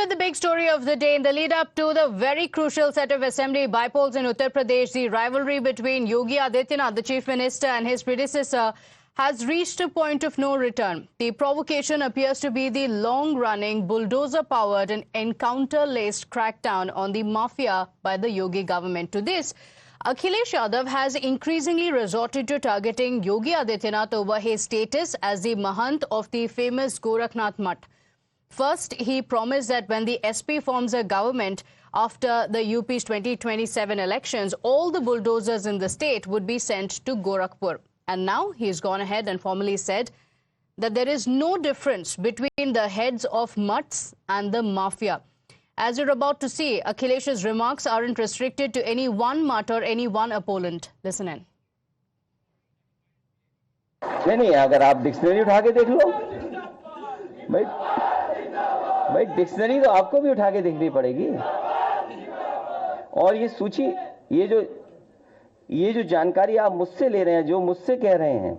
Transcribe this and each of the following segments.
with the big story of the day. In the lead up to the very crucial set of assembly bypolls in Uttar Pradesh, the rivalry between Yogi Adityanath, the chief minister, and his predecessor has reached a point of no return. The provocation appears to be the long-running, bulldozer-powered and encounter-laced crackdown on the mafia by the Yogi government. To this, Akhilesh Yadav has increasingly resorted to targeting Yogi Adityanath over his status as the Mahant of the famous Gorakhnath Mutt. First, he promised that when the SP forms a government after the UP's 2027 elections, all the bulldozers in the state would be sent to Gorakhpur. And now he's gone ahead and formally said that there is no difference between the heads of mutts and the mafia. As you're about to see, Akhilesh's remarks aren't restricted to any one mutt or any one opponent. Listen in. नहीं, अगर आप dictionary उठा के देख लो भाई dictionary तो आपको भी उठा के देखनी पड़ेगी। और ये सूची, ये जो जानकारी आप मुझसे ले रहे हैं, जो मुझसे कह रहे हैं,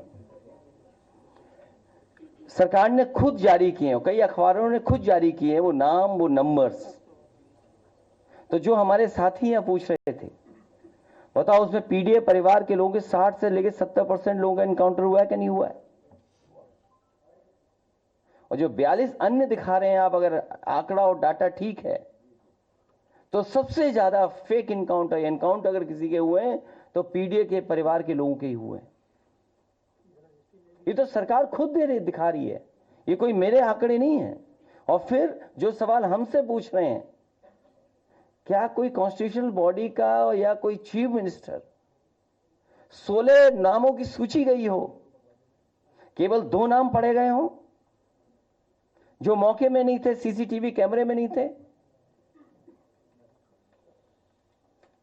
सरकार ने खुद जारी किए हैं, कई अखबारों ने खुद जारी किए हैं वो नाम, वो नंबर्स। तो जो हमारे साथी यहाँ पूछ रहे थे, बताओ उसमें पीडीए परिवार के लोगों के 60 से लेकर 70% लोगों का एनकाउंटर हुआ है कि नहीं हुआ है? और जो 42 अन्य दिखा रहे हैं आप, अगर आंकड़ा और डाटा ठीक है, तो सबसे ज्यादा फेक एनकाउंटर अगर किसी के हुए हैं तो पीडीए के परिवार के लोगों के ही हुए हैं। ये तो सरकार खुद दिखा रही है, ये कोई मेरे आंकड़े नहीं है। और फिर जो सवाल हमसे पूछ रहे हैं, क्या कोई कॉन्स्टिट्यूशनल बॉडी का या कोई चीफ मिनिस्टर 16 नामों की सूची गई हो, केवल 2 नाम पढ़े गए हों जो मौके में नहीं थे, सीसीटीवी कैमरे में नहीं थे?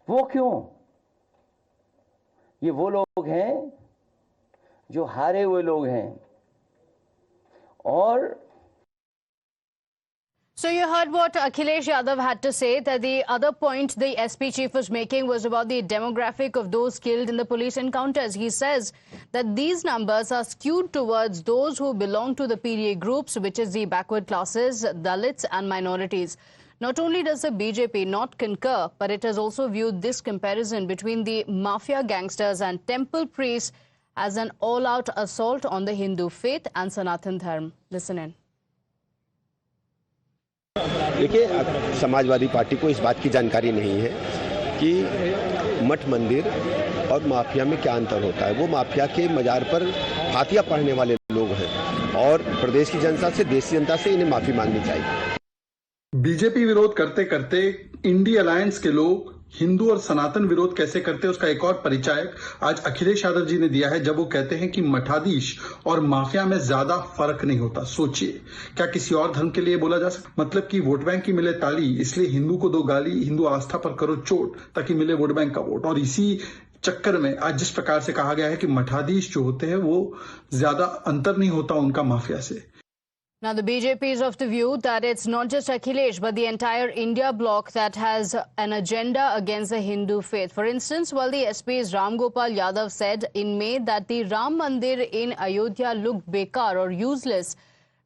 वो क्यों? ये वो लोग हैं जो हारे हुए लोग हैं। और So you heard what Akhilesh Yadav had to say, that the other point the SP chief was making was about the demographic of those killed in the police encounters. He says that these numbers are skewed towards those who belong to the PDA groups, which is the backward classes, Dalits and minorities. Not only does the BJP not concur, but it has also viewed this comparison between the mafia gangsters and temple priests as an all-out assault on the Hindu faith and Sanatan Dharma. Listen in. देखिए, Samajwadi party को इस बात की जानकारी नहीं है कि मठ मंदिर और माफिया में क्या अंतर होता है। वो माफिया के मजार पर फातिया पढ़ने वाले लोग हैं और प्रदेश की जनता से, देश की जनता से इन्हें माफी मांगनी चाहिए। बीजेपी विरोध करते करते इंडी अलायंस के लोग हिंदू और सनातन विरोध कैसे करते हैं उसका एक और परिचायक आज अखिलेश यादव जी ने दिया है, जब वो कहते हैं कि मठाधीश और माफिया में ज्यादा फर्क नहीं होता। सोचिए, क्या किसी और धर्म के लिए बोला जा सकता? मतलब कि वोट बैंक की मिले ताली, इसलिए हिंदू को दो गाली, हिंदू आस्था पर करो चोट, ताकि मिले वोट बैंक का वोट। और इसी चक्कर में आज जिस प्रकार से कहा गया है कि मठाधीश जो होते हैं वो ज्यादा अंतर नहीं होता उनका माफिया से। Now, the BJP is of the view that it's not just Akhilesh, but the entire India bloc that has an agenda against the Hindu faith. For instance, while the SP's Ram Gopal Yadav said in May that the Ram Mandir in Ayodhya looked bekar or useless,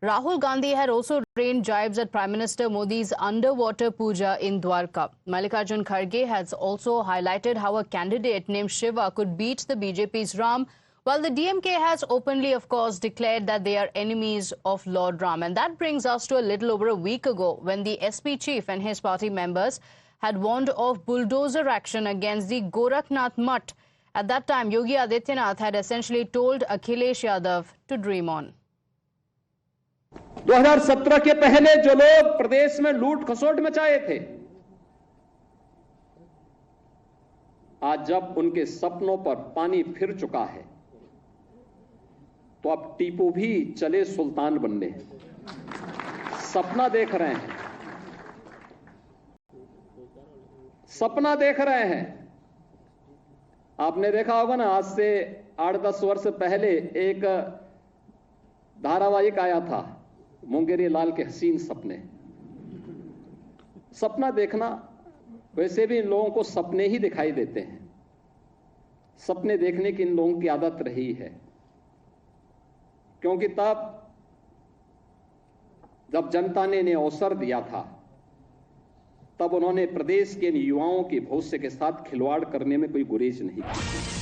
Rahul Gandhi had also rained jibes at Prime Minister Modi's underwater puja in Dwarka. Mallikarjun Kharge has also highlighted how a candidate named Shiva could beat the BJP's Ram, while the DMK has openly, of course, declared that they are enemies of Lord Ram. And that brings us to a little over a week ago when the SP chief and his party members had warned of bulldozer action against the Gorakhnath Mutt. At that time, Yogi Adityanath had essentially told Akhilesh Yadav to dream on. 2017 के पहले जो लोग प्रदेश में लूट खसोट मचाए थे, आज जब उनके सपनों पर पानी फिर चुका है, तो अब टीपू भी चले सुल्तान बनने। सपना देख रहे हैं, सपना देख रहे हैं। आपने देखा होगा ना, आज से 8-10 वर्ष पहले एक धारावाहिक आया था, मुंगेरी लाल के हसीन सपने। सपना देखना, वैसे भी इन लोगों को सपने ही दिखाई देते हैं। सपने देखने की इन लोगों की आदत रही है, क्योंकि तब जब जनता ने इन्हें अवसर दिया था तब उन्होंने प्रदेश के युवाओं के भविष्य के साथ खिलवाड़ करने में कोई गुरेज नहीं की।